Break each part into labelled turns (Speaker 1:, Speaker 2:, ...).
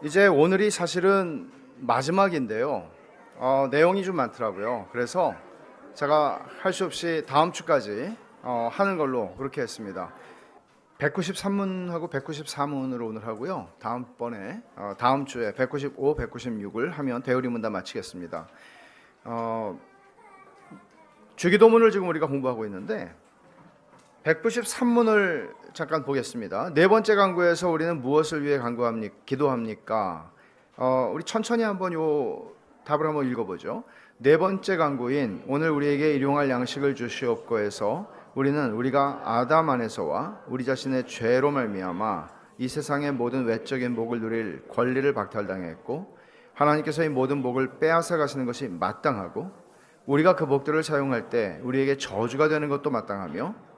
Speaker 1: 이제 오늘이 사실은 마지막인데요. 내용이 좀 많더라고요. 그래서 제가 할 수 없이 다음 주까지 하는 걸로 그렇게 했습니다. 193문하고 194문으로 오늘 하고요. 다음 주에 195, 196을 하면 대우리문답 마치겠습니다. 주기도문을 지금 우리가 공부하고 있는데 193문을 잠깐 보겠습니다. 네 번째 강구에서 우리는 무엇을 위해 기도합니까? 우리 천천히 한번 요 답을 한번 읽어보죠. 네 번째 강구인 오늘 우리에게 일용할 양식을 주시옵고에서 우리는 우리가 아담 안에서와 우리 자신의 죄로 말미암아 이 세상의 모든 외적인 복을 누릴 권리를 박탈당했고 하나님께서 이 모든 복을 빼앗아 가시는 것이 마땅하고 우리가 그 복들을 사용할 때 우리에게 저주가 되는 것도 마땅하며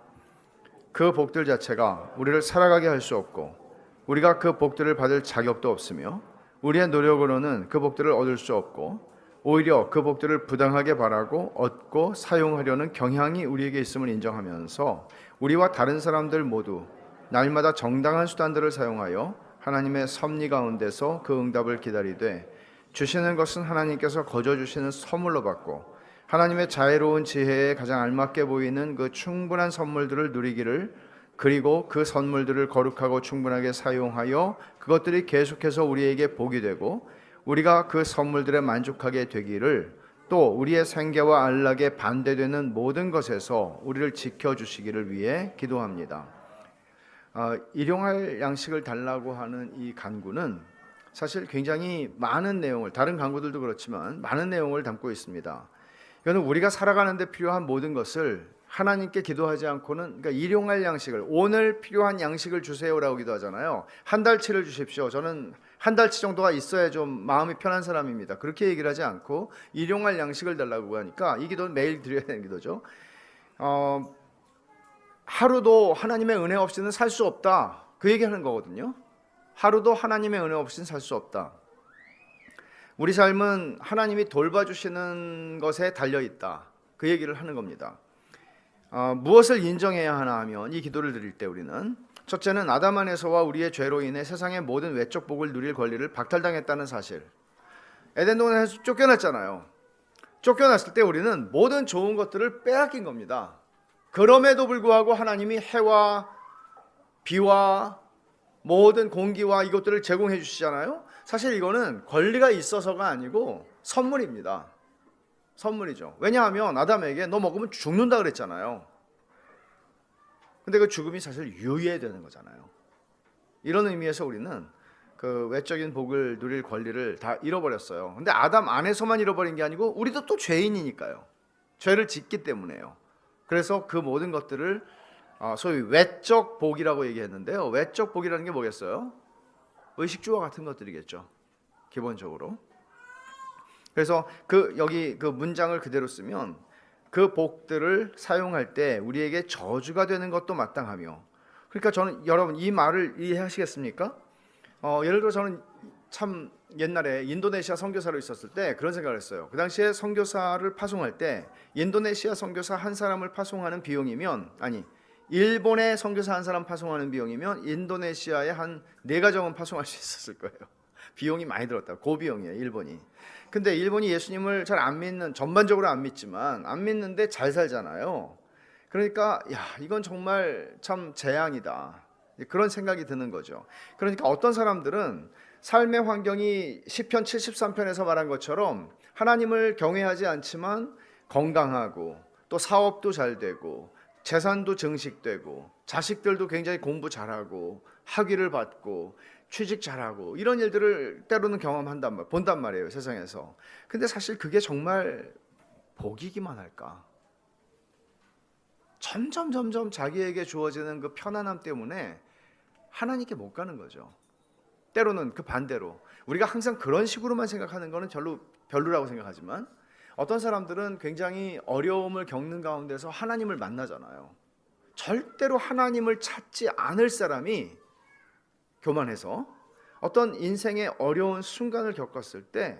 Speaker 1: 그 복들 자체가 우리를 살아가게 할 수 없고 우리가 그 복들을 받을 자격도 없으며 우리의 노력으로는 그 복들을 얻을 수 없고 오히려 그 복들을 부당하게 바라고 얻고 사용하려는 경향이 우리에게 있음을 인정하면서 우리와 다른 사람들 모두 날마다 정당한 수단들을 사용하여 하나님의 섭리 가운데서 그 응답을 기다리되 주시는 것은 하나님께서 거저 주시는 선물로 받고 하나님의 자애로운 지혜에 가장 알맞게 보이는 그 충분한 선물들을 누리기를, 그리고 그 선물들을 거룩하고 충분하게 사용하여 그것들이 계속해서 우리에게 복이 되고 우리가 그 선물들에 만족하게 되기를, 또 우리의 생계와 안락에 반대되는 모든 것에서 우리를 지켜주시기를 위해 기도합니다. 일용할 양식을 달라고 하는 이 간구는 사실 굉장히 많은 내용을, 다른 간구들도 그렇지만 많은 내용을 담고 있습니다. 이거는 우리가 살아가는 데 필요한 모든 것을 하나님께 기도하지 않고는, 그러니까 일용할 양식을, 오늘 필요한 양식을 주세요라고 기도하잖아요. 한 달치를 주십시오. 저는 한 달치 정도가 있어야 좀 마음이 편한 사람입니다. 그렇게 얘기를 하지 않고 일용할 양식을 달라고 하니까 이 기도는 매일 드려야 되는 기도죠. 하루도 하나님의 은혜 없이는 살 수 없다, 그 얘기하는 거거든요. 하루도 하나님의 은혜 없이는 살 수 없다. 우리 삶은 하나님이 돌봐주시는 것에 달려있다, 그 얘기를 하는 겁니다. 무엇을 인정해야 하나 하면 이 기도를 드릴 때 우리는 첫째는 아담 안에서와 우리의 죄로 인해 세상의 모든 외적 복을 누릴 권리를 박탈당했다는 사실. 에덴 동산에서 쫓겨났잖아요. 쫓겨났을 때 우리는 모든 좋은 것들을 빼앗긴 겁니다. 그럼에도 불구하고 하나님이 해와 비와 모든 공기와 이것들을 제공해 주시잖아요. 사실 이거는 권리가 있어서가 아니고 선물입니다. 선물이죠. 왜냐하면 아담에게 너 먹으면 죽는다 그랬잖아요. 근데 그 죽음이 사실 유예되는 거잖아요. 이런 의미에서 우리는 그 외적인 복을 누릴 권리를 다 잃어버렸어요. 근데 아담 안에서만 잃어버린 게 아니고 우리도 또 죄인이니까요. 죄를 짓기 때문에요. 그래서 그 모든 것들을 소위 외적 복이라고 얘기했는데요. 외적 복이라는 게 뭐겠어요? 의식주와 같은 것들이겠죠, 기본적으로. 그래서 여기 그 문장을 그대로 쓰면 그 복들을 사용할 때 우리에게 저주가 되는 것도 마땅하며, 그러니까 저는, 여러분 이 말을 이해하시겠습니까? 예를 들어 저는 참 옛날에 인도네시아 선교사로 있었을 때 그런 생각을 했어요. 그 당시에 선교사를 파송할 때 인도네시아 선교사 한 사람을 파송하는 비용이면, 아니 일본의 선교사 한 사람 파송하는 비용이면 인도네시아에 한 4가정은 파송할 수 있었을 거예요. 비용이 많이 들었다. 고비용이에요, 일본이. 근데 일본이 예수님을 잘 안 믿는, 전반적으로 안 믿지만 안 믿는데 잘 살잖아요. 그러니까 이건 정말 참 재앙이다, 그런 생각이 드는 거죠. 그러니까 어떤 사람들은 삶의 환경이 시편 73편에서 말한 것처럼 하나님을 경외하지 않지만 건강하고 또 사업도 잘 되고 재산도 증식되고 자식들도 굉장히 공부 잘하고 학위를 받고 취직 잘하고 이런 일들을 때로는 본단 말이에요, 세상에서. 근데 사실 그게 정말 복이기만 할까? 점점 자기에게 주어지는 그 편안함 때문에 하나님께 못 가는 거죠. 때로는 그 반대로 우리가 항상 그런 식으로만 생각하는 거는 별로라고 생각하지만 어떤 사람들은 굉장히 어려움을 겪는 가운데서 하나님을 만나잖아요. 절대로 하나님을 찾지 않을 사람이 교만해서 어떤 인생의 어려운 순간을 겪었을 때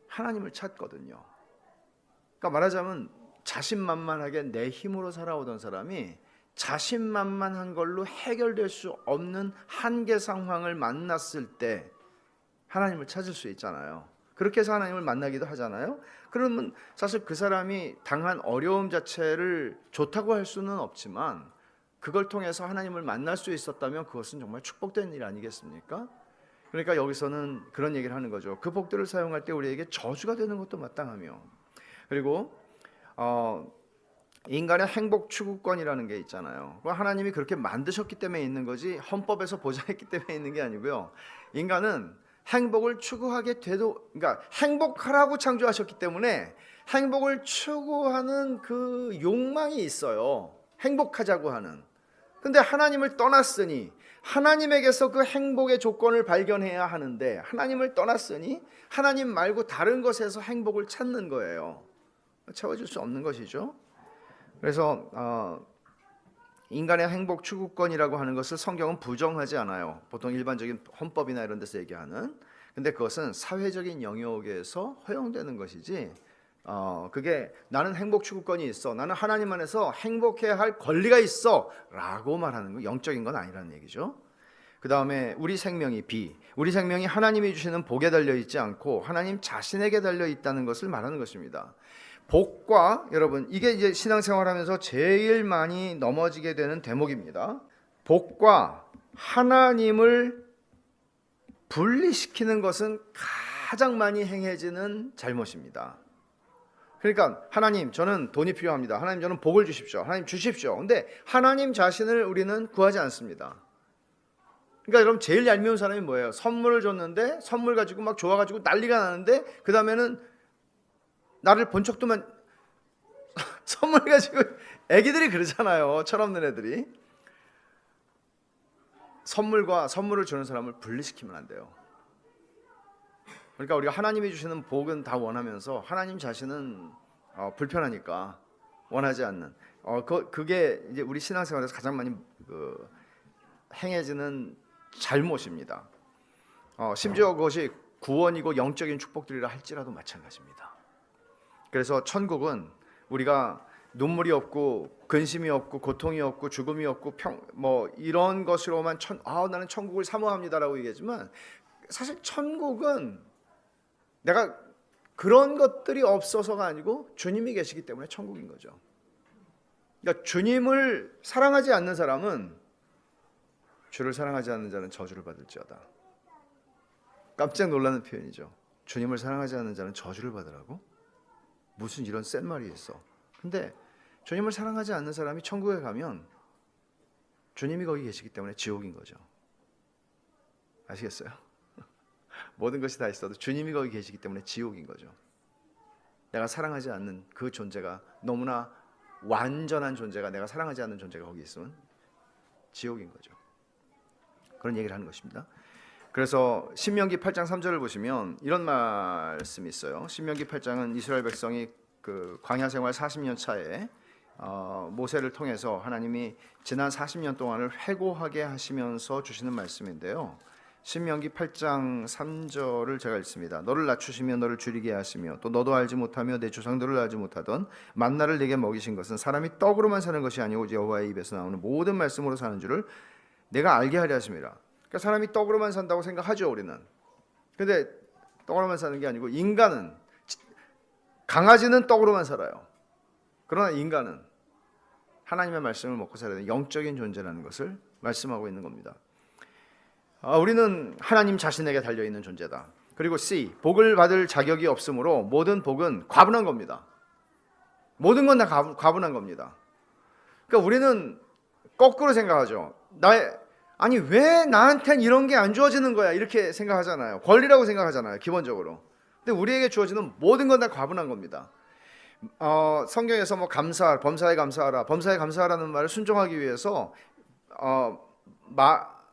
Speaker 1: 하나님을 찾거든요. 그러니까 말하자면 자신만만하게 내 힘으로 살아오던 사람이 자신만만한 걸로 해결될 수 없는 한계 상황을 만났을 때 하나님을 찾을 수 있잖아요. 그렇게 해서 하나님을 만나기도 하잖아요. 그러면 사실 그 사람이 당한 어려움 자체를 좋다고 할 수는 없지만 그걸 통해서 하나님을 만날 수 있었다면 그것은 정말 축복된 일 아니겠습니까? 그러니까 여기서는 그런 얘기를 하는 거죠. 그 복들을 사용할 때 우리에게 저주가 되는 것도 마땅하며, 그리고 인간의 행복 추구권이라는 게 있잖아요. 하나님이 그렇게 만드셨기 때문에 있는 거지 헌법에서 보장했기 때문에 있는 게 아니고요. 인간은 행복을 추구하게 돼도, 그러니까 행복하라고 창조하셨기 때문에 행복을 추구하는 그 욕망이 있어요. 행복하자고 하는. 근데 하나님을 떠났으니 하나님에게서 그 행복의 조건을 발견해야 하는데, 하나님을 떠났으니 하나님 말고 다른 것에서 행복을 찾는 거예요. 채워줄 수 없는 것이죠. 그래서 인간의 행복 추구권이라고 하는 것을 성경은 부정하지 않아요. 보통 일반적인 헌법이나 이런 데서 얘기하는. 근데 그것은 사회적인 영역에서 허용되는 것이지, 그게 나는 행복 추구권이 있어, 나는 하나님 안에서 행복해야 할 권리가 있어 라고 말하는 거, 영적인 건 아니라는 얘기죠. 그 다음에 우리 생명이 우리 생명이 하나님이 주시는 복에 달려있지 않고 하나님 자신에게 달려있다는 것을 말하는 것입니다. 복과, 여러분, 이게 이제 신앙생활하면서 제일 많이 넘어지게 되는 대목입니다. 복과 하나님을 분리시키는 것은 가장 많이 행해지는 잘못입니다. 그러니까 하나님, 저는 돈이 필요합니다. 하나님, 저는 복을 주십시오. 하나님 주십시오. 근데 하나님 자신을 우리는 구하지 않습니다. 그러니까 여러분, 제일 얄미운 사람이 뭐예요? 선물을 줬는데 선물 가지고 막 좋아가지고 난리가 나는데 그 다음에는 나를 본 척도만 선물 가지고, 애기들이 그러잖아요. 철없는 애들이. 선물과 선물을 주는 사람을 분리시키면 안 돼요. 그러니까 우리가 하나님이 주시는 복은 다 원하면서 하나님 자신은 불편하니까 원하지 않는, 그게 이제 우리 신앙생활에서 가장 많이 행해지는 잘못입니다. 심지어 그것이 구원이고 영적인 축복들이라 할지라도 마찬가지입니다. 그래서 천국은 우리가 눈물이 없고 근심이 없고 고통이 없고 죽음이 없고 이런 것으로만 나는 천국을 사모합니다라고 얘기하지만, 사실 천국은 내가 그런 것들이 없어서가 아니고 주님이 계시기 때문에 천국인 거죠. 그러니까 주님을 사랑하지 않는 사람은 주를 사랑하지 않는 자는 저주를 받을지어다. 깜짝 놀라는 표현이죠. 주님을 사랑하지 않는 자는 저주를 받으라고? 무슨 이런 센 말이 있어. 근데 주님을 사랑하지 않는 사람이 천국에 가면 주님이 거기 계시기 때문에 지옥인 거죠. 아시겠어요? 모든 것이 다 있어도 주님이 거기 계시기 때문에 지옥인 거죠. 내가 사랑하지 않는 그 존재가, 너무나 완전한 존재가, 내가 사랑하지 않는 존재가 거기 있으면 지옥인 거죠. 그런 얘기를 하는 것입니다. 그래서 신명기 8장 3절을 보시면 이런 말씀이 있어요. 신명기 8장은 이스라엘 백성이 그 광야 생활 40년 차에 모세를 통해서 하나님이 지난 40년 동안을 회고하게 하시면서 주시는 말씀인데요. 신명기 8장 3절을 제가 읽습니다. 너를 낮추시며 너를 줄이게 하시며 또 너도 알지 못하며 내 조상들을 알지 못하던 만나를 네게 먹이신 것은 사람이 떡으로만 사는 것이 아니고 여호와의 입에서 나오는 모든 말씀으로 사는 줄을 내가 알게 하려 하심이라. 그러니까 사람이 떡으로만 산다고 생각하죠, 우리는. 근데 떡으로만 사는 게 아니고, 인간은, 강아지는 떡으로만 살아요. 그러나 인간은 하나님의 말씀을 먹고 살아야 되는 영적인 존재라는 것을 말씀하고 있는 겁니다. 우리는 하나님 자신에게 달려있는 존재다. 그리고 C, 복을 받을 자격이 없으므로 모든 복은 과분한 겁니다. 모든 건 다 과분한 겁니다. 그러니까 우리는 거꾸로 생각하죠. 아니 왜 나한텐 이런 게 안 주어지는 거야, 이렇게 생각하잖아요. 권리라고 생각하잖아요, 기본적으로. 근데 우리에게 주어지는 모든 건 다 과분한 겁니다. 성경에서 범사에 감사하라는 말을 순종하기 위해서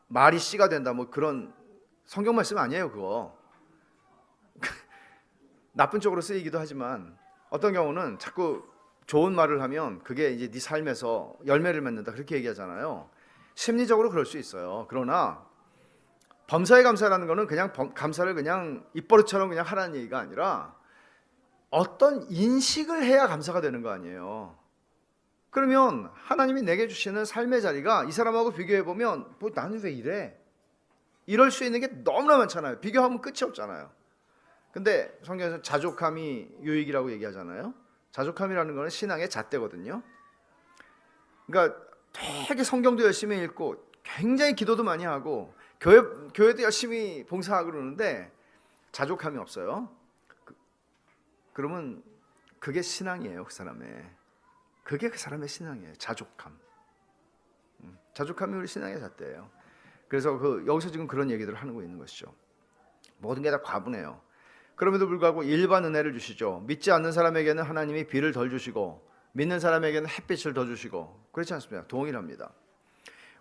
Speaker 1: 말이 씨가 된다, 그런 성경 말씀 아니에요, 그거. 나쁜 쪽으로 쓰이기도 하지만 어떤 경우는 자꾸 좋은 말을 하면 그게 이제 네 삶에서 열매를 맺는다, 그렇게 얘기하잖아요. 심리적으로 그럴 수 있어요. 그러나 범사에 감사라는 거는 그냥 감사를 그냥 입버릇처럼 그냥 하라는 얘기가 아니라 어떤 인식을 해야 감사가 되는 거 아니에요. 그러면 하나님이 내게 주시는 삶의 자리가 이 사람하고 비교해 보면 나는 왜 이래? 이럴 수 있는 게 너무나 많잖아요. 비교하면 끝이 없잖아요. 근데 성경에서 자족함이 유익이라고 얘기하잖아요. 자족함이라는 거는 신앙의 잣대거든요. 그러니까 되게 성경도 열심히 읽고 굉장히 기도도 많이 하고 교회도 열심히 봉사하고 그러는데 자족함이 없어요. 그러면 그게 신앙이에요. 그 사람의. 그게 그 사람의 신앙이에요. 자족함. 자족함이 우리 신앙의 잣대예요. 그래서 여기서 지금 그런 얘기들을 하고 있는 것이죠. 모든 게 다 과분해요. 그럼에도 불구하고 일반 은혜를 주시죠. 믿지 않는 사람에게는 하나님이 비를 덜 주시고 믿는 사람에게는 햇빛을 더 주시고 그렇지 않습니까? 동일합니다.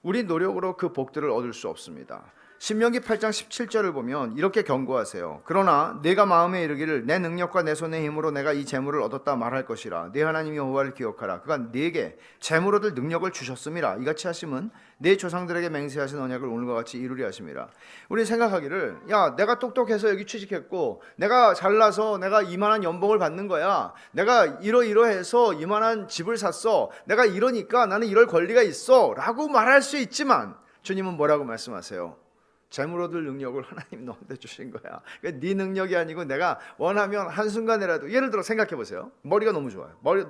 Speaker 1: 우리 노력으로 그 복들을 얻을 수 없습니다. 신명기 8장 17절을 보면 이렇게 경고하세요. 그러나 네가 마음에 이르기를 내 능력과 내 손의 힘으로 내가 이 재물을 얻었다 말할 것이라. 네 하나님 여호와를 기억하라. 그가 네게 재물 얻을 능력을 주셨음이라. 이같이 하심은 네 조상들에게 맹세하신 언약을 오늘과 같이 이루리 하심이라. 우리 생각하기를 야 내가 똑똑해서 여기 취직했고 내가 잘나서 내가 이만한 연봉을 받는 거야. 내가 이러이러해서 이만한 집을 샀어. 내가 이러니까 나는 이럴 권리가 있어 라고 말할 수 있지만 주님은 뭐라고 말씀하세요? 재물 얻을 능력을 하나님이 너한테 주신 거야. 그러니까 네 능력이 아니고 내가 원하면 한순간이라도 예를 들어 생각해 보세요. 머리가 너무 좋아요. 머리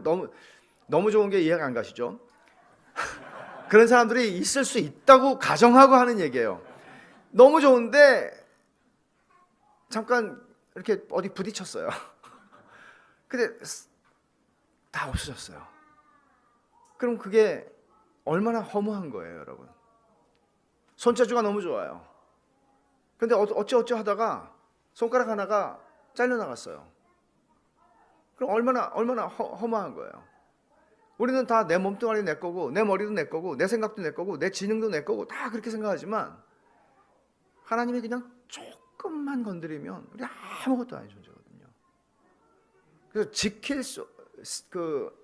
Speaker 1: 너무 좋은 게 이해가 안 가시죠? 그런 사람들이 있을 수 있다고 가정하고 하는 얘기예요. 너무 좋은데 잠깐 이렇게 어디 부딪혔어요. 근데 다 없어졌어요. 그럼 그게 얼마나 허무한 거예요, 여러분. 손재주가 너무 좋아요. 근데 어찌 하다가 손가락 하나가 잘려나갔어요. 그럼 얼마나 허무한 거예요. 우리는 다 내 몸뚱아리 내 거고 내 머리도 내 거고 내 생각도 내 거고 내 지능도 내 거고 다 그렇게 생각하지만 하나님이 그냥 조금만 건드리면 우리 아무것도 아닌 존재거든요. 그래서 지킬 수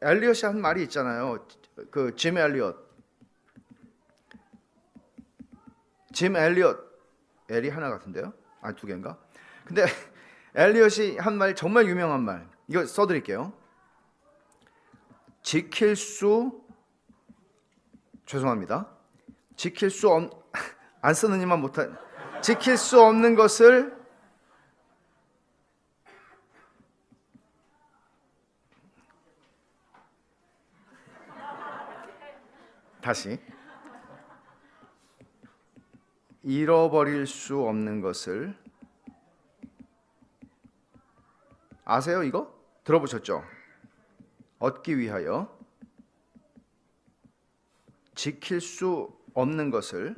Speaker 1: 엘리엇이 한 말이 있잖아요. 짐 엘리엇 엘이 하나 같은데요? 아니 두 개인가? 근데 엘리엇이 한 말 정말 유명한 말 이거 써드릴게요. 안 쓰는 이만 못한 지킬 수 없는 것을 다시 잃어버릴 수 없는 것을 아세요? 이거? 들어보셨죠? 얻기 위하여 지킬 수 없는 것을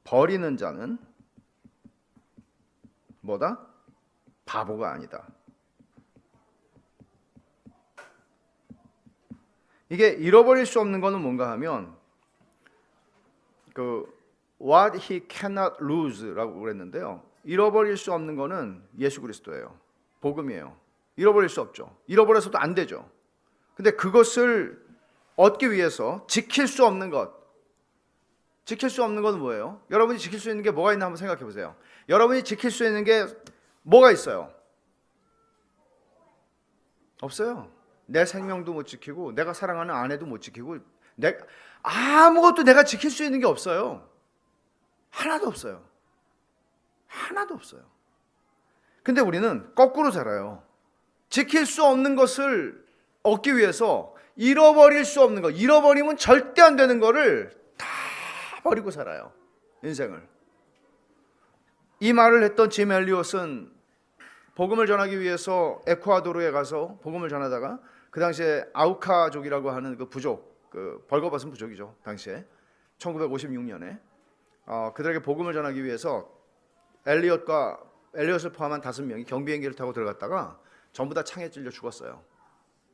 Speaker 1: 버리는 자는 뭐다? 바보가 아니다. 이게 잃어버릴 수 없는 거는 뭔가 하면 what he cannot lose라고 그랬는데요. 잃어버릴 수 없는 거는 예수 그리스도예요. 복음이에요. 잃어버릴 수 없죠. 잃어버려서도 안 되죠. 근데 그것을 얻기 위해서 지킬 수 없는 것. 지킬 수 없는 건 뭐예요? 여러분이 지킬 수 있는 게 뭐가 있나 한번 생각해 보세요. 여러분이 지킬 수 있는 게 뭐가 있어요? 없어요. 내 생명도 못 지키고 내가 사랑하는 아내도 못 지키고 아무것도 내가 지킬 수 있는 게 없어요. 하나도 없어요. 하나도 없어요. 근데 우리는 거꾸로 살아요. 지킬 수 없는 것을 얻기 위해서 잃어버릴 수 없는 것, 잃어버리면 절대 안 되는 거를 다 버리고 살아요. 인생을. 이 말을 했던 짐 엘리엇은 복음을 전하기 위해서 에콰도르에 가서 복음을 전하다가 그 당시에 아우카족이라고 하는 그 부족, 벌거벗은 부족이죠. 당시에 1956년에 그들에게 복음을 전하기 위해서 엘리엇을 포함한 5명이 경비행기를 타고 들어갔다가 전부 다 창에 찔려 죽었어요.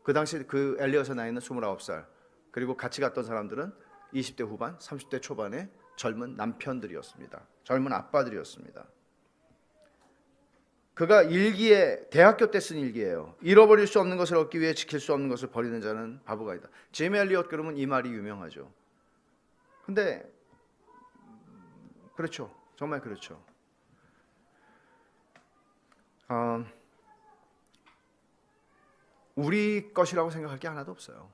Speaker 1: 그 당시 그 엘리엇의 나이는 29살. 그리고 같이 갔던 사람들은 20대 후반, 30대 초반의 젊은 남편들이었습니다. 젊은 아빠들이었습니다. 그가 일기에 대학교 때 쓴 일기예요. 잃어버릴 수 없는 것을 얻기 위해 지킬 수 없는 것을 버리는 자는 바보가 아니다. 짐 엘리엇 그러면 이 말이 유명하죠. 근데 그렇죠. 정말 그렇죠. 우리 것이라고 생각할 게 하나도 없어요.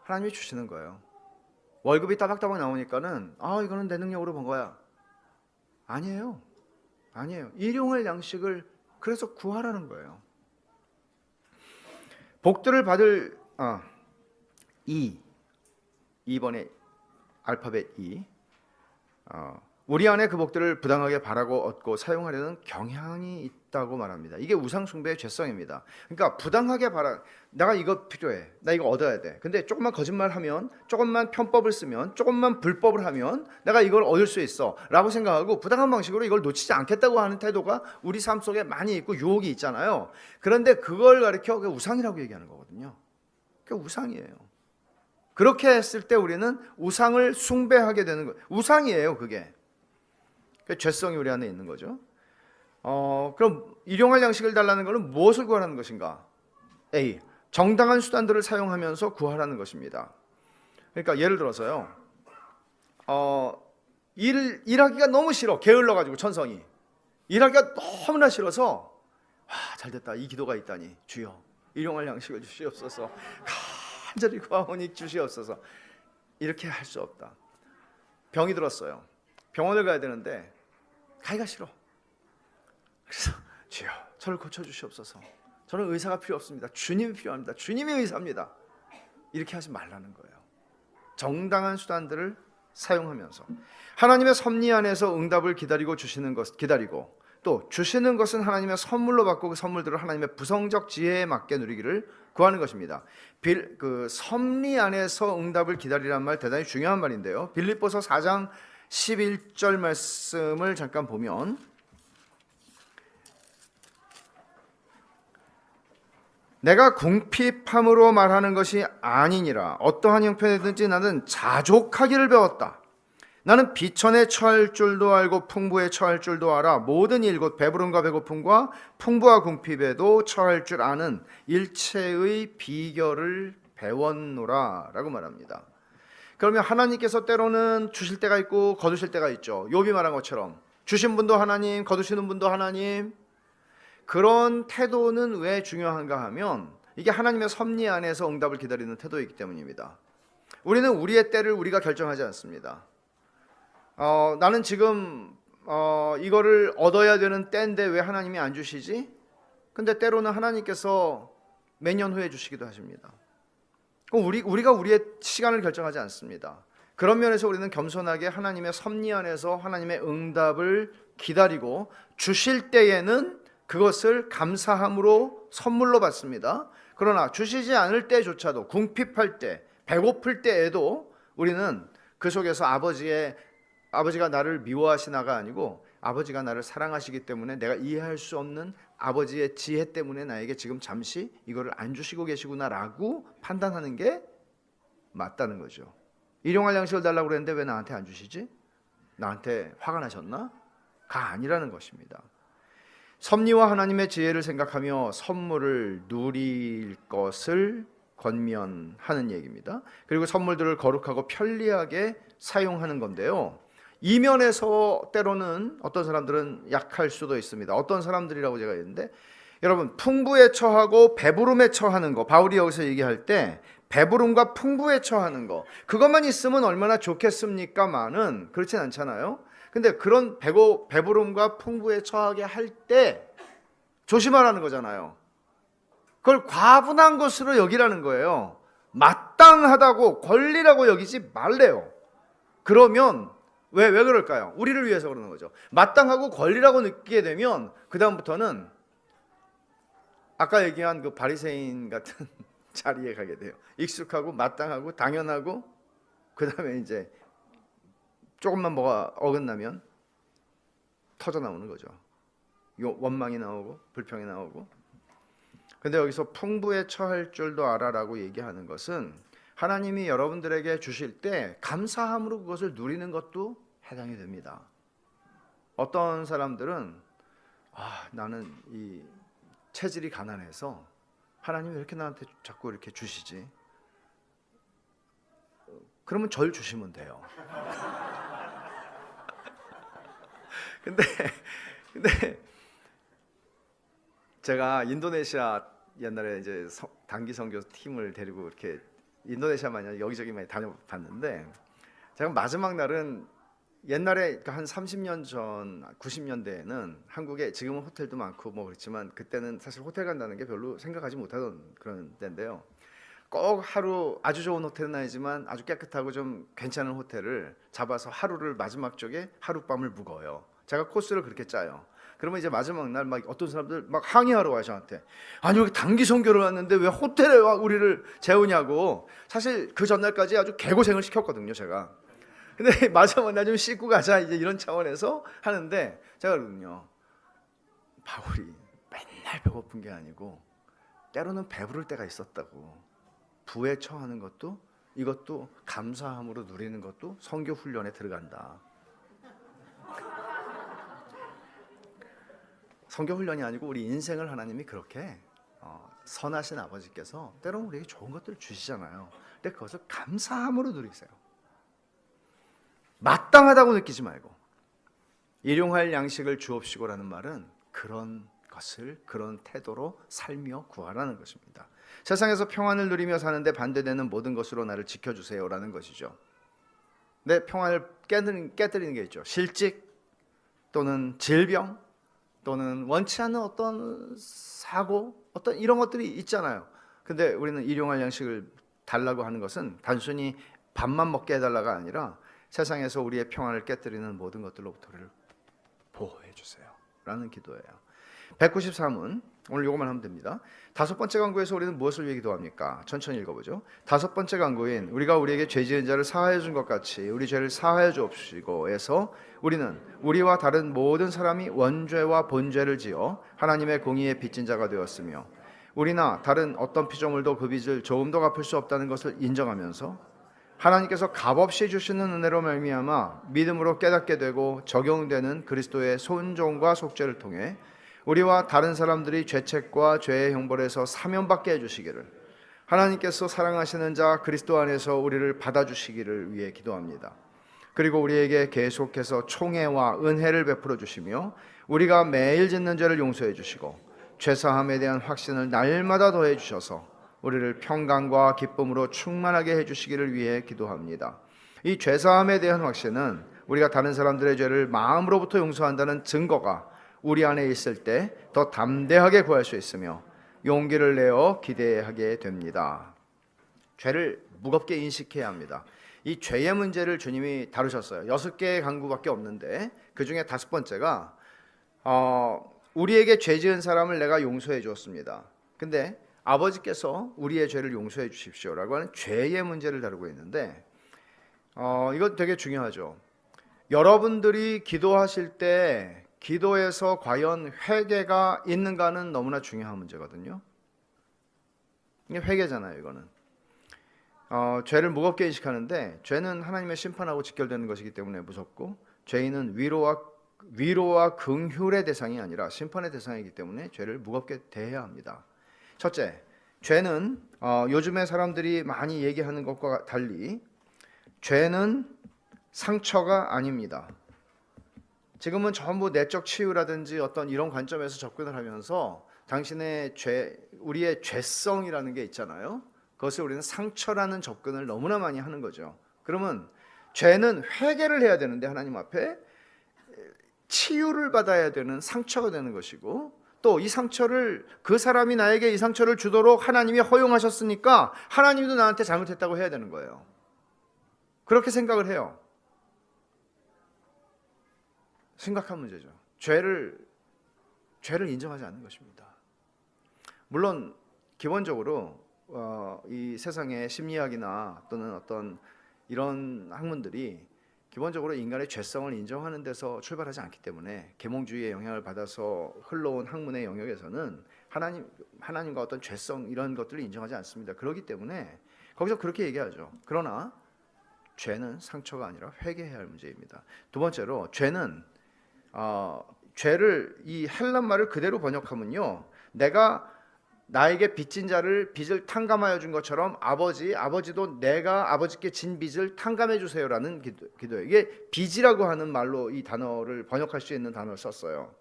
Speaker 1: 하나님이 주시는 거예요. 월급이 따박따박 나오니까는 이거는 내 능력으로 번 거야. 아니에요. 일용할 양식을 그래서 구하라는 거예요. 복들을 받을 2번에 알파벳 2. 우리 안에 그 복들을 부당하게 바라고 얻고 사용하려는 경향이 있다고 말합니다. 이게 우상 숭배의 죄성입니다. 그러니까 부당하게 내가 이거 필요해, 나 이거 얻어야 돼. 근데 조금만 거짓말하면, 조금만 편법을 쓰면, 조금만 불법을 하면 내가 이걸 얻을 수 있어라고 생각하고 부당한 방식으로 이걸 놓치지 않겠다고 하는 태도가 우리 삶 속에 많이 있고 유혹이 있잖아요. 그런데 그걸 가리켜 우상이라고 얘기하는 거거든요. 그게 우상이에요. 그렇게 했을 때 우리는 우상을 숭배하게 되는 거예요. 우상이에요, 그게. 그 죄성이 우리 안에 있는 거죠. 그럼 일용할 양식을 달라는 것은 무엇을 구하라는 것인가? A. 정당한 수단들을 사용하면서 구하라는 것입니다. 그러니까 예를 들어서요. 일하기가 너무 싫어. 게을러가지고 천성이. 일하기가 너무나 싫어서 잘됐다. 이 기도가 있다니. 주여 일용할 양식을 주시옵소서. 간절히 구하오니 주시옵소서. 이렇게 할 수 없다. 병이 들었어요. 병원을 가야 되는데 가기가 싫어. 그래서 주여 저를 고쳐주시옵소서. 저는 의사가 필요 없습니다. 주님이 필요합니다. 주님이 의사입니다. 이렇게 하지 말라는 거예요. 정당한 수단들을 사용하면서 하나님의 섭리 안에서 응답을 기다리고 또 주시는 것은 하나님의 선물로 받고 그 선물들을 하나님의 부성적 지혜에 맞게 누리기를 구하는 것입니다. 그 섭리 안에서 응답을 기다리라는 말 대단히 중요한 말인데요. 빌립보서 4장 11절 말씀을 잠깐 보면 내가 궁핍함으로 말하는 것이 아니니라. 어떠한 형편이든지 나는 자족하기를 배웠다. 나는 비천에 처할 줄도 알고 풍부에 처할 줄도 알아. 모든 일 곧 배부름과 배고픔과 풍부와 궁핍에도 처할 줄 아는 일체의 비결을 배웠노라 라고 말합니다. 그러면 하나님께서 때로는 주실 때가 있고 거두실 때가 있죠. 욥이 말한 것처럼 주신 분도 하나님, 거두시는 분도 하나님. 그런 태도는 왜 중요한가 하면 이게 하나님의 섭리 안에서 응답을 기다리는 태도이기 때문입니다. 우리는 우리의 때를 우리가 결정하지 않습니다. 나는 지금 이거를 얻어야 되는 때인데 왜 하나님이 안 주시지? 근데 때로는 하나님께서 몇 년 후에 주시기도 하십니다. 우리가 우리의 시간을 결정하지 않습니다. 그런 면에서 우리는 겸손하게 하나님의 섭리 안에서 하나님의 응답을 기다리고 주실 때에는 그것을 감사함으로 선물로 받습니다. 그러나 주시지 않을 때조차도 궁핍할 때, 배고플 때에도 우리는 그 속에서 아버지가 나를 미워하시나가 아니고 아버지가 나를 사랑하시기 때문에 내가 이해할 수 없는 아버지의 지혜 때문에 나에게 지금 잠시 이거를 안 주시고 계시구나라고 판단하는 게 맞다는 거죠. 일용할 양식을 달라고 그랬는데 왜 나한테 안 주시지? 나한테 화가 나셨나? 가 아니라는 것입니다. 섭리와 하나님의 지혜를 생각하며 선물을 누릴 것을 권면하는 얘기입니다. 그리고 선물들을 거룩하고 편리하게 사용하는 건데요. 이면에서 때로는 어떤 사람들은 약할 수도 있습니다. 어떤 사람들이라고 제가 했는데 여러분 풍부에 처하고 배부름에 처하는 거 바울이 여기서 얘기할 때 배부름과 풍부에 처하는 거 그것만 있으면 얼마나 좋겠습니까만은 그렇진 않잖아요. 근데 그런 배부름과 풍부에 처하게 할 때 조심하라는 거잖아요. 그걸 과분한 것으로 여기라는 거예요. 마땅하다고 권리라고 여기지 말래요. 그러면 왜 그럴까요? 우리를 위해서 그러는 거죠. 마땅하고 권리라고 느끼게 되면 그 다음부터는 아까 얘기한 그 바리새인 같은 자리에 가게 돼요. 익숙하고 마땅하고 당연하고 그 다음에 이제 조금만 뭐가 어긋나면 터져 나오는 거죠. 원망이 나오고 불평이 나오고. 근데 여기서 풍부에 처할 줄도 알아라고 얘기하는 것은 하나님이 여러분들에게 주실 때 감사함으로 그것을 누리는 것도 해당이 됩니다. 어떤 사람들은 나는 이 체질이 가난해서 하나님이 왜 이렇게 나한테 자꾸 이렇게 주시지? 그러면 절 주시면 돼요. 근데 제가 인도네시아 옛날에 이제 단기 선교 팀을 데리고 이렇게 인도네시아만 아니라 여기저기 많이 다녀봤는데 제가 마지막 날은 옛날에 한 30년 전 90년대에는 한국에 지금은 호텔도 많고 뭐 그렇지만 그때는 사실 호텔 간다는 게 별로 생각하지 못하던 그런 때인데요. 꼭 하루 아주 좋은 호텔은 아니지만 아주 깨끗하고 좀 괜찮은 호텔을 잡아서 하루를 마지막 쪽에 하룻밤을 묵어요. 제가 코스를 그렇게 짜요. 그러면 이제 마지막 날 막 어떤 사람들 막 항의하러 와요 저한테. 아니 여기 단기 선교를 왔는데 왜 호텔에 와 우리를 재우냐고. 사실 그 전날까지 아주 개고생을 시켰거든요 제가. 근데 마지막 날 좀 씻고 가자 이제 이런 차원에서 하는데 제가 그러거든요. 바울이 맨날 배고픈 게 아니고 때로는 배부를 때가 있었다고. 부에 처하는 것도 이것도 감사함으로 누리는 것도 선교 훈련에 들어간다. 선교 훈련이 아니고 우리 인생을 하나님이 그렇게 선하신 아버지께서 때로는 우리에게 좋은 것들을 주시잖아요. 근데 그것을 감사함으로 누리세요. 마땅하다고 느끼지 말고 일용할 양식을 주옵시고라는 말은 그런 것을 그런 태도로 살며 구하라는 것입니다. 세상에서 평안을 누리며 사는데 반대되는 모든 것으로 나를 지켜주세요라는 것이죠. 내 평안을 깨뜨리는 게 있죠. 실직 또는 질병 또는 원치 않는 어떤 사고 어떤 이런 것들이 있잖아요. 근데 우리는 일용할 양식을 달라고 하는 것은 단순히 밥만 먹게 해달라가 아니라 세상에서 우리의 평안을 깨뜨리는 모든 것들로부터 우리를 보호해 주세요 라는 기도예요. 193은 오늘 이것만 하면 됩니다. 다섯 번째 간구에서 우리는 무엇을 위해 기도합니까? 천천히 읽어보죠. 다섯 번째 간구인 우리가 우리에게 죄 지은 자를 사하여 준 것 같이 우리 죄를 사하여 주옵시고에서 우리는 우리와 다른 모든 사람이 원죄와 본죄를 지어 하나님의 공의에 빚진 자가 되었으며 우리나 다른 어떤 피조물도 그 빚을 조금 더 갚을 수 없다는 것을 인정하면서 하나님께서 값없이 주시는 은혜로 말미암아 믿음으로 깨닫게 되고 적용되는 그리스도의 손종과 속죄를 통해 우리와 다른 사람들이 죄책과 죄의 형벌에서 사면받게 해주시기를 하나님께서 사랑하시는 자 그리스도 안에서 우리를 받아주시기를 위해 기도합니다. 그리고 우리에게 계속해서 총애와 은혜를 베풀어 주시며 우리가 매일 짓는 죄를 용서해 주시고 죄사함에 대한 확신을 날마다 더해 주셔서 우리를 평강과 기쁨으로 충만하게 해주시기를 위해 기도합니다. 이 죄사함에 대한 확신은 우리가 다른 사람들의 죄를 마음으로부터 용서한다는 증거가 우리 안에 있을 때 더 담대하게 구할 수 있으며 용기를 내어 기대하게 됩니다. 죄를 무겁게 인식해야 합니다. 이 죄의 문제를 주님이 다루셨어요. 6개의 간구밖에 없는데 그 중에 5번째가 우리에게 죄 지은 사람을 내가 용서해 주었습니다. 근데 아버지께서 우리의 죄를 용서해 주십시오라고 하는 죄의 문제를 다루고 있는데 이거 되게 중요하죠. 여러분들이 기도하실 때 기도에서 과연 회개가 있는가는 너무나 중요한 문제거든요. 이게 회개잖아요. 이거는 죄를 무겁게 인식하는데 죄는 하나님의 심판하고 직결되는 것이기 때문에 무섭고 죄인은 위로와 긍휼의 대상이 아니라 심판의 대상이기 때문에 죄를 무겁게 대해야 합니다. 첫째, 죄는 요즘에 사람들이 많이 얘기하는 것과 달리 죄는 상처가 아닙니다. 지금은 전부 내적 치유라든지 어떤 이런 관점에서 접근을 하면서 당신의 죄, 우리의 죄성이라는 게 있잖아요. 그것을 우리는 상처라는 접근을 너무나 많이 하는 거죠. 그러면 죄는 회개를 해야 되는데 하나님 앞에 치유를 받아야 되는 상처가 되는 것이고 또 이 상처를 그 사람이 나에게 이 상처를 주도록 하나님이 허용하셨으니까 하나님도 나한테 잘못했다고 해야 되는 거예요. 그렇게 생각을 해요. 심각한 문제죠. 죄를 인정하지 않는 것입니다. 물론 기본적으로 이 세상의 심리학이나 또는 어떤 이런 학문들이 기본적으로 인간의 죄성을 인정하는 데서 출발하지 않기 때문에 계몽주의의 영향을 받아서 흘러온 학문의 영역에서는 하나님과 어떤 죄성 이런 것들을 인정하지 않습니다. 그렇기 때문에 거기서 그렇게 얘기하죠. 그러나 죄는 상처가 아니라 회개해야 할 문제입니다. 두 번째로 죄는 죄를 이 헬란 말을 그대로 번역하면요, 내가 나에게 빚진 자를 빚을 탕감하여 준 것처럼 아버지도 내가 아버지께 진 빚을 탕감해 주세요라는 기도예요. 이게 빚이라고 하는 말로 이 단어를 번역할 수 있는 단어를 썼어요.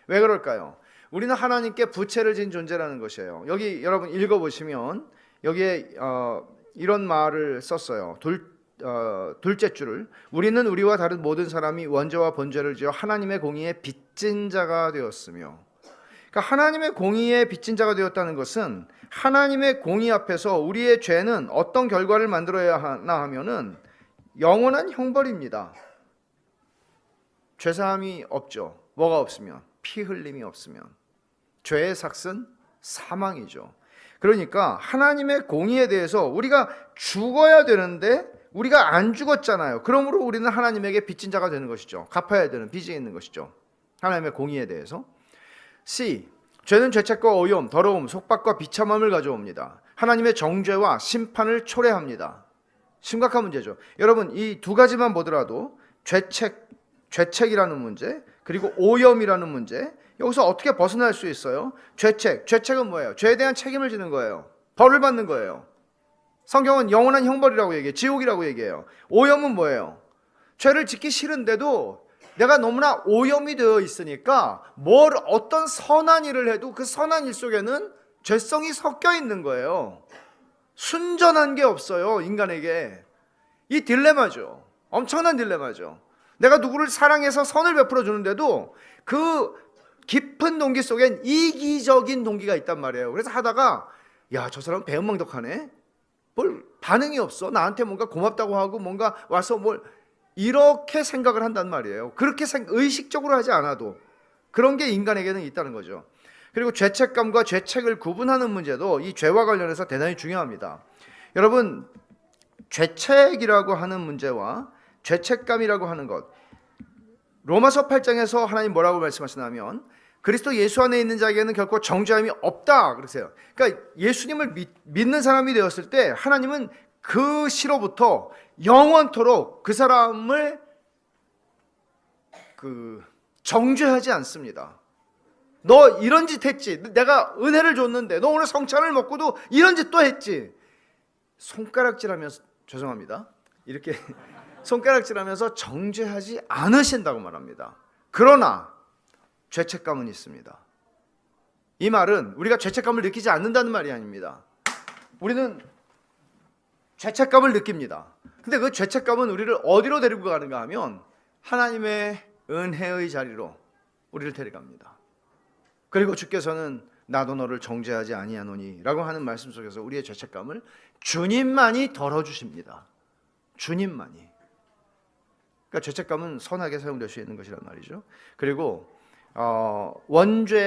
Speaker 1: 왜 그럴까요? 우리는 하나님께 부채를 진 존재라는 것이에요. 여기 여러분 읽어보시면 여기에 이런 말을 썼어요. 둘째 줄을 우리는 우리와 다른 모든 사람이 원죄와 번죄를 지어 하나님의 공의에 빚진 자가 되었으며, 그러니까 하나님의 공의에 빚진 자가 되었다는 것은 하나님의 공의 앞에서 우리의 죄는 어떤 결과를 만들어야 하나 하면은 영원한 형벌입니다. 죄사함이 없죠. 뭐가 없으면? 피 흘림이 없으면. 죄의 삭은 사망이죠. 그러니까 하나님의 공의에 대해서 우리가 죽어야 되는데 우리가 안 죽었잖아요. 그러므로 우리는 하나님에게 빚진 자가 되는 것이죠. 갚아야 되는 빚이 있는 것이죠. 하나님의 공의에 대해서. C. 죄는 죄책과 오염, 더러움, 속박과 비참함을 가져옵니다. 하나님의 정죄와 심판을 초래합니다. 심각한 문제죠. 여러분, 이 두 가지만 보더라도 죄책이라는 문제, 그리고 오염이라는 문제, 여기서 어떻게 벗어날 수 있어요? 죄책은 뭐예요? 죄에 대한 책임을 지는 거예요. 벌을 받는 거예요. 성경은 영원한 형벌이라고 얘기해요. 지옥이라고 얘기해요. 오염은 뭐예요? 죄를 짓기 싫은데도 내가 너무나 오염이 되어 있으니까 어떤 선한 일을 해도 그 선한 일 속에는 죄성이 섞여 있는 거예요. 순전한 게 없어요, 인간에게. 이 딜레마죠. 엄청난 딜레마죠. 내가 누구를 사랑해서 선을 베풀어 주는데도 그 깊은 동기 속엔 이기적인 동기가 있단 말이에요. 그래서 하다가 야, 저 사람 배은망덕하네. 뭘 반응이 없어. 나한테 뭔가 고맙다고 하고 뭔가 와서 뭘 이렇게 생각을 한단 말이에요. 그렇게 의식적으로 하지 않아도 그런 게 인간에게는 있다는 거죠. 그리고 죄책감과 죄책을 구분하는 문제도 이 죄와 관련해서 대단히 중요합니다. 여러분, 죄책이라고 하는 문제와 죄책감이라고 하는 것, 로마서 8장에서 하나님 뭐라고 말씀하시냐면 그리스도 예수 안에 있는 자에게는 결코 정죄함이 없다 그러세요. 그러니까 예수님을 믿는 사람이 되었을 때 하나님은 그 시로부터 영원토록 그 사람을 정죄하지 않습니다. 너 이런 짓 했지. 내가 은혜를 줬는데 너 오늘 성찬을 먹고도 이런 짓 또 했지. 손가락질하면서, 죄송합니다, 이렇게 손가락질하면서 정죄하지 않으신다고 말합니다. 그러나 죄책감은 있습니다. 이 말은 우리가 죄책감을 느끼지 않는다는 말이 아닙니다. 우리는 죄책감을 느낍니다. 근데 그 죄책감은 우리를 어디로 데리고 가는가 하면 하나님의 은혜의 자리로 우리를 데려갑니다. 그리고 주께서는 나도 너를 정죄하지 아니하노니 라고 하는 말씀 속에서 우리의 죄책감을 주님만이 덜어주십니다. 주님만이. 그러니까 죄책감은 선하게 사용될 수 있는 것이란 말이죠. 그리고 원죄는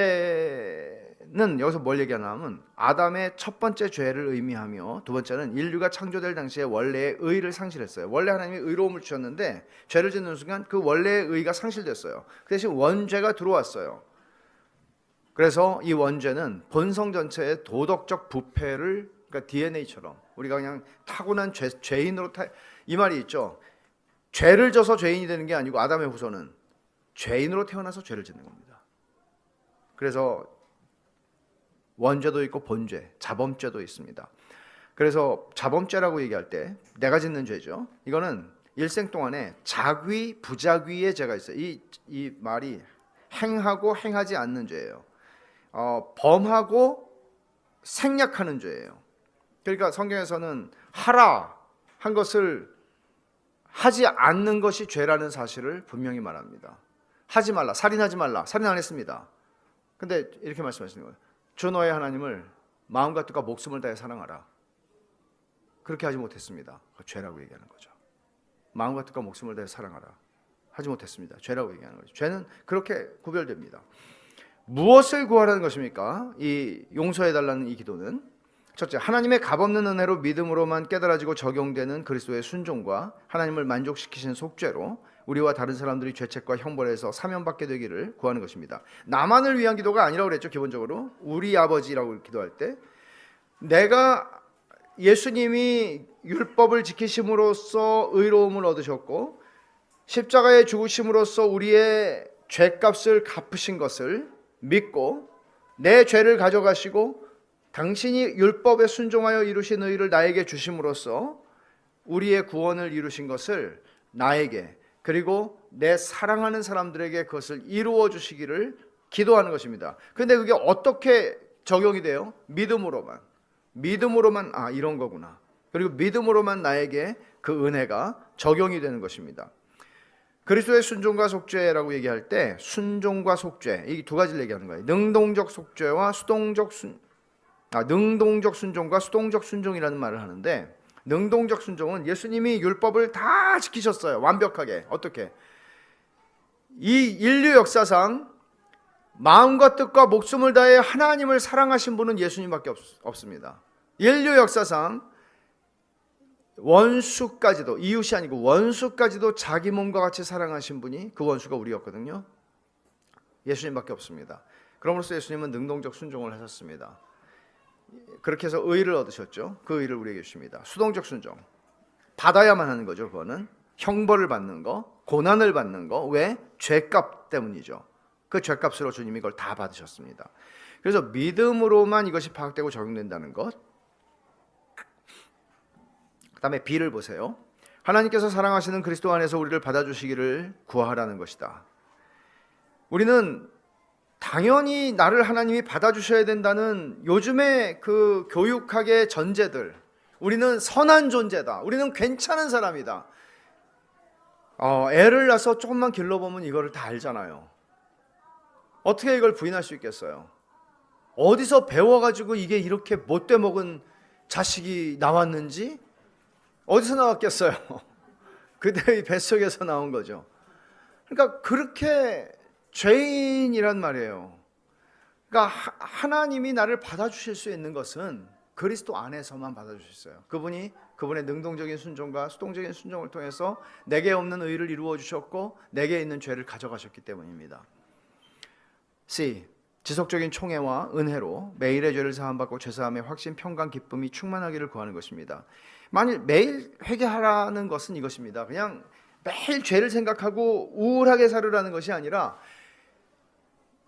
Speaker 1: 여기서 뭘 얘기하나 하면 아담의 첫 번째 죄를 의미하며, 두 번째는 인류가 창조될 당시에 원래의 의를 상실했어요. 원래 하나님이 의로움을 주셨는데 죄를 짓는 순간 그 원래의 의가 상실됐어요. 그 대신 원죄가 들어왔어요. 그래서 이 원죄는 본성 전체의 도덕적 부패를, 그러니까 DNA처럼 우리가 그냥 타고난 죄인으로 이 말이 있죠. 죄를 져서 죄인이 되는 게 아니고 아담의 후손은 죄인으로 태어나서 죄를 짓는 겁니다. 그래서 원죄도 있고 본죄, 자범죄도 있습니다. 그래서 자범죄라고 얘기할 때 내가 짓는 죄죠. 이거는 일생 동안에 자귀, 부자귀의 죄가 있어요. 이 말이 행하고 행하지 않는 죄예요. 범하고 생략하는 죄예요. 그러니까 성경에서는 하라 한 것을 하지 않는 것이 죄라는 사실을 분명히 말합니다. 하지 말라, 살인하지 말라. 살인 안 했습니다. 근데 이렇게 말씀하시는 거예요. 주 너의 하나님을 마음과 뜻과 목숨을 다해 사랑하라. 그렇게 하지 못했습니다. 죄라고 얘기하는 거죠. 마음과 뜻과 목숨을 다해 사랑하라. 하지 못했습니다. 죄라고 얘기하는 거죠. 죄는 그렇게 구별됩니다. 무엇을 구하라는 것입니까? 이 용서해달라는 이 기도는 첫째, 하나님의 값없는 은혜로 믿음으로만 깨달아지고 적용되는 그리스도의 순종과 하나님을 만족시키신 속죄로 우리와 다른 사람들이 죄책과 형벌에서 사면받게 되기를 구하는 것입니다. 나만을 위한 기도가 아니라고 그랬죠. 기본적으로 우리 아버지라고 기도할 때 내가 예수님이 율법을 지키심으로써 의로움을 얻으셨고 십자가에 죽으심으로써 우리의 죄값을 갚으신 것을 믿고 내 죄를 가져가시고 당신이 율법에 순종하여 이루신 의를 나에게 주심으로써 우리의 구원을 이루신 것을 나에게, 그리고 내 사랑하는 사람들에게 그것을 이루어 주시기를 기도하는 것입니다. 그런데 그게 어떻게 적용이 돼요? 믿음으로만 이런 거구나. 그리고 믿음으로만 나에게 그 은혜가 적용이 되는 것입니다. 그리스도의 순종과 속죄라고 얘기할 때 순종과 속죄 이 두 가지를 얘기하는 거예요. 능동적 속죄와 능동적 순종과 수동적 순종이라는 말을 하는데, 능동적 순종은 예수님이 율법을 다 지키셨어요. 완벽하게. 어떻게? 이 인류 역사상 마음과 뜻과 목숨을 다해 하나님을 사랑하신 분은 예수님밖에 없습니다. 인류 역사상 원수까지도, 이웃이 아니고 원수까지도 자기 몸과 같이 사랑하신 분이, 그 원수가 우리였거든요. 예수님밖에 없습니다. 그럼으로써 예수님은 능동적 순종을 하셨습니다. 그렇게 해서 의를 얻으셨죠. 그 의를 우리에게 주십니다. 수동적 순종, 받아야만 하는 거죠. 그거는 형벌을 받는 거, 고난을 받는 거. 왜? 죄값 때문이죠. 그 죄값으로 주님이 이걸 다 받으셨습니다. 그래서 믿음으로만 이것이 파악되고 적용된다는 것. 그 다음에 B를 보세요. 하나님께서 사랑하시는 그리스도 안에서 우리를 받아주시기를 구하라는 것이다. 우리는 당연히 나를 하나님이 받아주셔야 된다는 요즘의 그 교육학의 전제들, 우리는 선한 존재다, 우리는 괜찮은 사람이다, 애를 낳아서 조금만 길러보면 이거를 다 알잖아요. 어떻게 이걸 부인할 수 있겠어요? 어디서 배워가지고 이게 이렇게 못돼 먹은 자식이 나왔는지, 어디서 나왔겠어요? 그대의 뱃속에서 나온 거죠. 그러니까 그렇게 죄인이란 말이에요. 그러니까 하나님이 나를 받아주실 수 있는 것은 그리스도 안에서만 받아주셨어요. 그분의 능동적인 순종과 수동적인 순종을 통해서 내게 없는 의를 이루어 주셨고 내게 있는 죄를 가져가셨기 때문입니다. C. 지속적인 총애와 은혜로 매일의 죄를 사함받고 죄사함의 확신, 평강, 기쁨이 충만하기를 구하는 것입니다. 만일 매일 회개하라는 것은 이것입니다. 그냥 매일 죄를 생각하고 우울하게 살으라는 것이 아니라,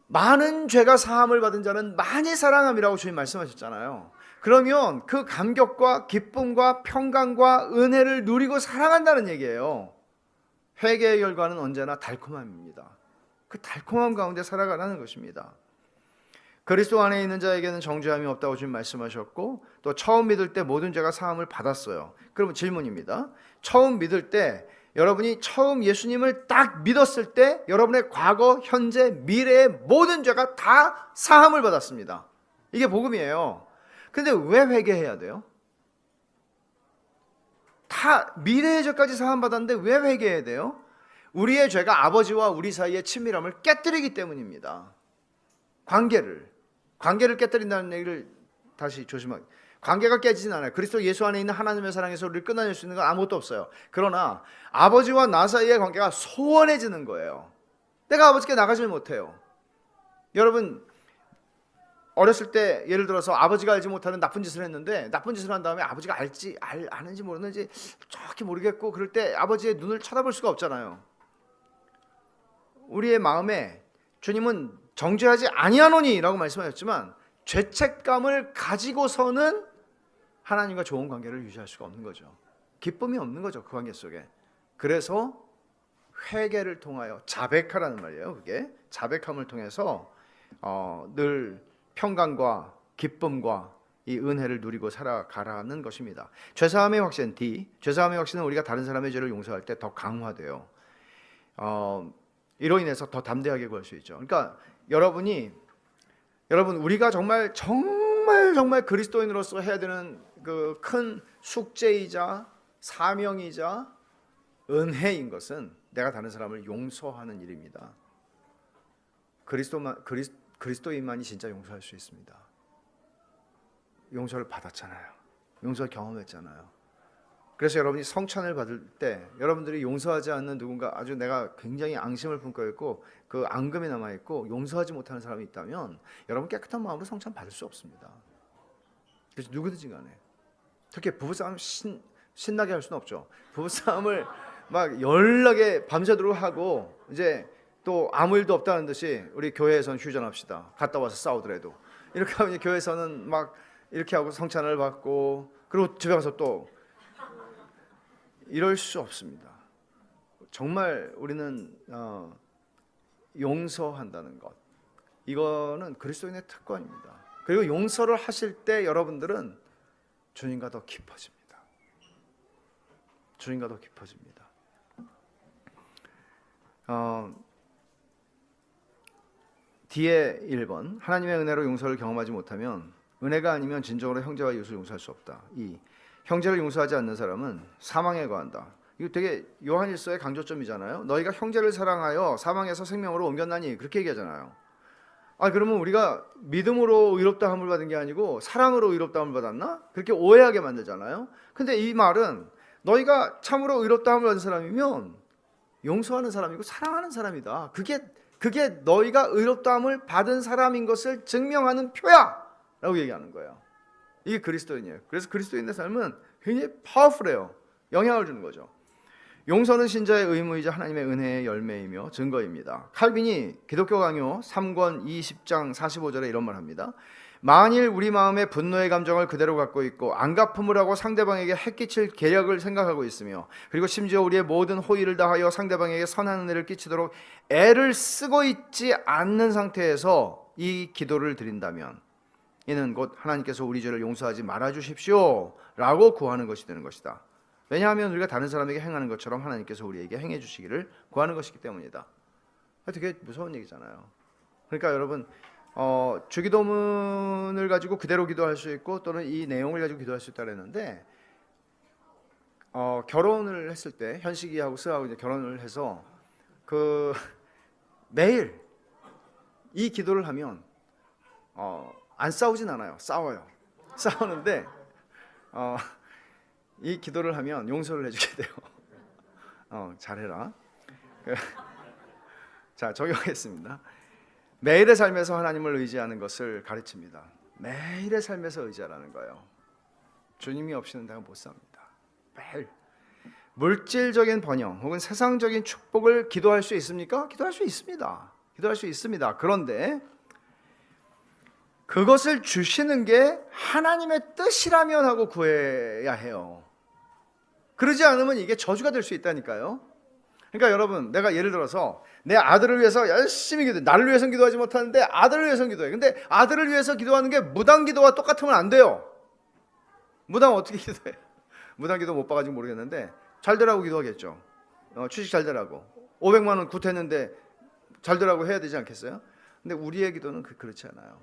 Speaker 1: 많은 죄가 사함을 받은 자는 많이 사랑함이라고 주님 말씀하셨잖아요. 그러면 그 감격과 기쁨과 평강과 은혜를 누리고 살아간다는 얘기예요. 회개의 결과는 언제나 달콤함입니다. 그 달콤함 가운데 살아가라는 것입니다. 그리스도 안에 있는 자에게는 정죄함이 없다고 주님 말씀하셨고, 또 처음 믿을 때 모든 죄가 사함을 받았어요. 그러면 질문입니다. 처음 믿을 때, 여러분이 처음 예수님을 딱 믿었을 때 여러분의 과거, 현재, 미래의 모든 죄가 다 사함을 받았습니다. 이게 복음이에요. 근데 왜 회개해야 돼요? 다 미래의 죄까지 사함 받았는데 왜 회개해야 돼요? 우리의 죄가 아버지와 우리 사이의 친밀함을 깨뜨리기 때문입니다. 관계를 깨뜨린다는 얘기를 다시 조심하게. 관계가 깨지진 않아요. 그리스도 예수 안에 있는 하나님의 사랑에서 우리를 끊어낼 수 있는 건 아무것도 없어요. 그러나 아버지와 나 사이의 관계가 소원해지는 거예요. 내가 아버지께 나가질 못해요. 여러분, 어렸을 때 예를 들어서 아버지가 알지 못하는 나쁜 짓을 했는데, 나쁜 짓을 한 다음에 아버지가 아는지 모르는지 정확히 모르겠고, 그럴 때 아버지의 눈을 쳐다볼 수가 없잖아요. 우리의 마음에 주님은 정죄하지 아니하노니 라고 말씀하셨지만, 죄책감을 가지고서는 하나님과 좋은 관계를 유지할 수가 없는 거죠. 기쁨이 없는 거죠, 그 관계 속에. 그래서 회개를 통하여, 자백하라는 말이에요. 그게 자백함을 통해서 늘 평강과 기쁨과 이 은혜를 누리고 살아가라는 것입니다. 죄사함의 확신 D. 죄사함의 확신은 우리가 다른 사람의 죄를 용서할 때 더 강화돼요. 이로 인해서 더 담대하게 구할 수 있죠. 그러니까 여러분, 우리가 정말 그리스도인으로서 해야 되는 그 큰 숙제이자 사명이자 은혜인 것은 내가 다른 사람을 용서하는 일입니다. 그리스도인만이 진짜 용서할 수 있습니다. 용서를 받았잖아요. 용서를 경험했잖아요. 그래서 여러분이 성찬을 받을 때 여러분들이 용서하지 않는 누군가, 아주 내가 굉장히 앙심을 품고 있고 그 앙금이 남아있고 용서하지 못하는 사람이 있다면 여러분 깨끗한 마음으로 성찬 받을 수 없습니다. 그래서 누구든지 간에, 특히 부부싸움 신나게 할 수는 없죠. 부부싸움을 막 연락에 밤새도록 하고 이제 또 아무 일도 없다는 듯이 우리 교회에서는 휴전합시다. 갔다 와서 싸우더라도. 이렇게 하면 교회에서는 막 이렇게 하고 성찬을 받고 그리고 집에 가서 또 이럴 수 없습니다. 정말 우리는 용서한다는 것, 이거는 그리스도인의 특권입니다. 그리고 용서를 하실 때 여러분들은 주님과 더 깊어집니다. 주님과 더 깊어집니다. 뒤에 1번, 하나님의 은혜로 용서를 경험하지 못하면 은혜가 아니면 진정으로 형제와 이웃을 용서할 수 없다. 2. 형제를 용서하지 않는 사람은 사망에 거한다. 이거 되게 요한일서의 강조점이잖아요. 너희가 형제를 사랑하여 사망에서 생명으로 옮겼나니, 그렇게 얘기하잖아요. 그러면 우리가 믿음으로 의롭다함을 받은 게 아니고 사랑으로 의롭다함을 받았나? 그렇게 오해하게 만들잖아요. 근데 이 말은 너희가 참으로 의롭다함을 받은 사람이면 용서하는 사람이고 사랑하는 사람이다. 그게 너희가 의롭다함을 받은 사람인 것을 증명하는 표야! 라고 얘기하는 거예요. 이게 그리스도인이에요. 그래서 그리스도인의 삶은 굉장히 파워풀해요. 영향을 주는 거죠. 용서는 신자의 의무이자 하나님의 은혜의 열매이며 증거입니다. 칼빈이 기독교 강요 3권 20장 45절에 이런 말 합니다. 만일 우리 마음에 분노의 감정을 그대로 갖고 있고 안 갚음을 하고 상대방에게 해끼칠 계략을 생각하고 있으며, 그리고 심지어 우리의 모든 호의를 다하여 상대방에게 선한 은혜를 끼치도록 애를 쓰고 있지 않는 상태에서 이 기도를 드린다면 이는 곧 하나님께서 우리 죄를 용서하지 말아 주십시오 라고 구하는 것이 되는 것이다. 왜냐하면 우리가 다른 사람에게 행하는 것처럼 하나님께서 우리에게 행해 주시기를 구하는 것이기 때문이다. 되게 무서운 얘기잖아요. 그러니까 여러분, 주기도문을 가지고 그대로 기도할 수 있고 또는 이 내용을 가지고 기도할 수 있다 그랬는데, 결혼을 했을 때 현식이하고 스하고 이제 결혼을 해서 매일 이 기도를 하면 안 싸우진 않아요. 싸우는데 이 기도를 하면 용서를 해주게 돼요. 잘해라. 자, 적용하겠습니다. 매일의 삶에서 하나님을 의지하는 것을 가르칩니다. 매일의 삶에서 의지하라는 거예요. 주님이 없이는 내가 못 삽니다. 매일. 물질적인 번영 혹은 세상적인 축복을 기도할 수 있습니까? 기도할 수 있습니다. 기도할 수 있습니다. 그런데 그것을 주시는 게 하나님의 뜻이라면 하고 구해야 해요. 그러지 않으면 이게 저주가 될 수 있다니까요. 그러니까 여러분, 내가 예를 들어서 내 아들을 위해서 열심히 기도해. 나를 위해서는 기도하지 못하는데 아들을 위해서는 기도해. 근데 아들을 위해서 기도하는 게 무당 기도와 똑같으면 안 돼요. 무당 어떻게 기도해? 무당 기도 못 봐가지고 모르겠는데 잘 되라고 기도하겠죠. 취직 잘 되라고. 500만 원 굿했는데 잘 되라고 해야 되지 않겠어요? 근데 우리의 기도는 그렇지 않아요.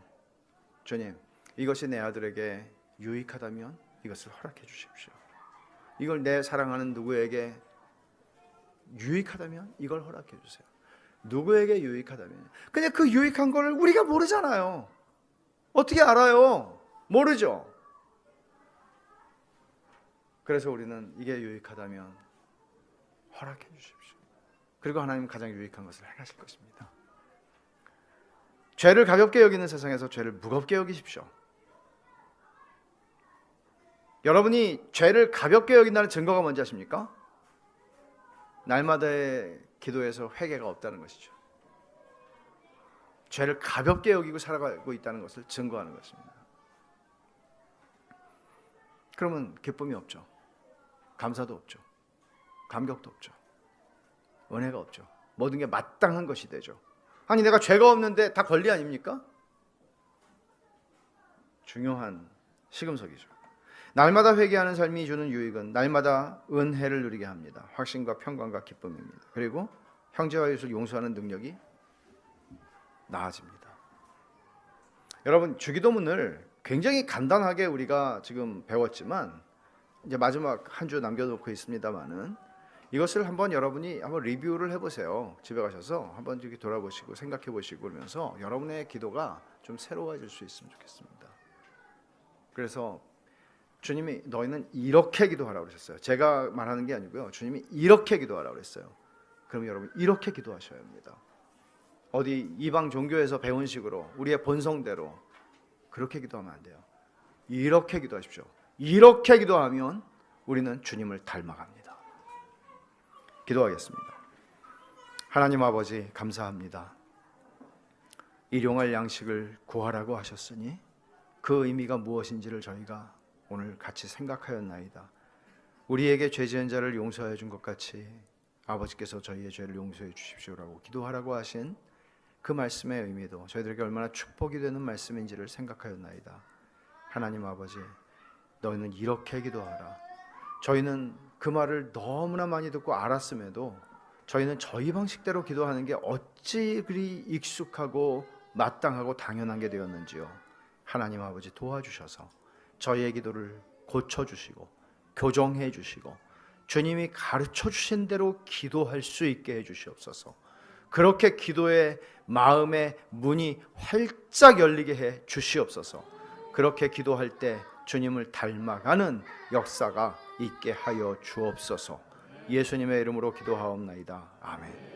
Speaker 1: 주님, 이것이 내 아들에게 유익하다면 이것을 허락해 주십시오. 이걸 내 사랑하는 누구에게 유익하다면 이걸 허락해 주세요. 누구에게 유익하다면. 근데 그 유익한 거를 우리가 모르잖아요. 어떻게 알아요? 모르죠. 그래서 우리는 이게 유익하다면 허락해 주십시오. 그리고 하나님은 가장 유익한 것을 행하실 것입니다. 죄를 가볍게 여기는 세상에서 죄를 무겁게 여기십시오. 여러분이 죄를 가볍게 여긴다는 증거가 뭔지 아십니까? 날마다의 기도에서 회개가 없다는 것이죠. 죄를 가볍게 여기고 살아가고 있다는 것을 증거하는 것입니다. 그러면 기쁨이 없죠. 감사도 없죠. 감격도 없죠. 은혜가 없죠. 모든 게 마땅한 것이 되죠. 아니, 내가 죄가 없는데 다 권리 아닙니까? 중요한 시금석이죠. 날마다 회개하는 삶이 주는 유익은 날마다 은혜를 누리게 합니다. 확신과 평강과 기쁨입니다. 그리고 형제와 이웃을 용서하는 능력이 나아집니다. 여러분, 주기도문을 굉장히 간단하게 우리가 지금 배웠지만 이제 마지막 한 주 남겨놓고 있습니다만은 이것을 한번 여러분이 한번 리뷰를 해보세요. 집에 가셔서 한번 이렇게 돌아보시고 생각해 보시고 그러면서 여러분의 기도가 좀 새로워질 수 있으면 좋겠습니다. 그래서 주님이 너희는 이렇게 기도하라고 그러셨어요. 제가 말하는 게 아니고요. 주님이 이렇게 기도하라고 그랬어요. 그럼 여러분 이렇게 기도하셔야 합니다. 어디 이방 종교에서 배운 식으로 우리의 본성대로 그렇게 기도하면 안 돼요. 이렇게 기도하십시오. 이렇게 기도하면 우리는 주님을 닮아갑니다. 기도하겠습니다. 하나님 아버지, 감사합니다. 일용할 양식을 구하라고 하셨으니 그 의미가 무엇인지를 저희가 오늘 같이 생각하였나이다. 우리에게 죄 지은 자를 용서해 준 것 같이 아버지께서 저희의 죄를 용서해 주십시오라고 기도하라고 하신 그 말씀의 의미도 저희들에게 얼마나 축복이 되는 말씀인지를 생각하였나이다. 하나님 아버지, 너희는 이렇게 기도하라. 저희는 그 말을 너무나 많이 듣고 알았음에도 저희는 저희 방식대로 기도하는 게 어찌 그리 익숙하고 마땅하고 당연한 게 되었는지요. 하나님 아버지 도와주셔서 저희의 기도를 고쳐주시고 교정해 주시고 주님이 가르쳐 주신 대로 기도할 수 있게 해 주시옵소서. 그렇게 기도의 마음의 문이 활짝 열리게 해 주시옵소서. 그렇게 기도할 때 주님을 닮아가는 역사가 있게 하여 주옵소서. 예수님의 이름으로 기도하옵나이다. 아멘.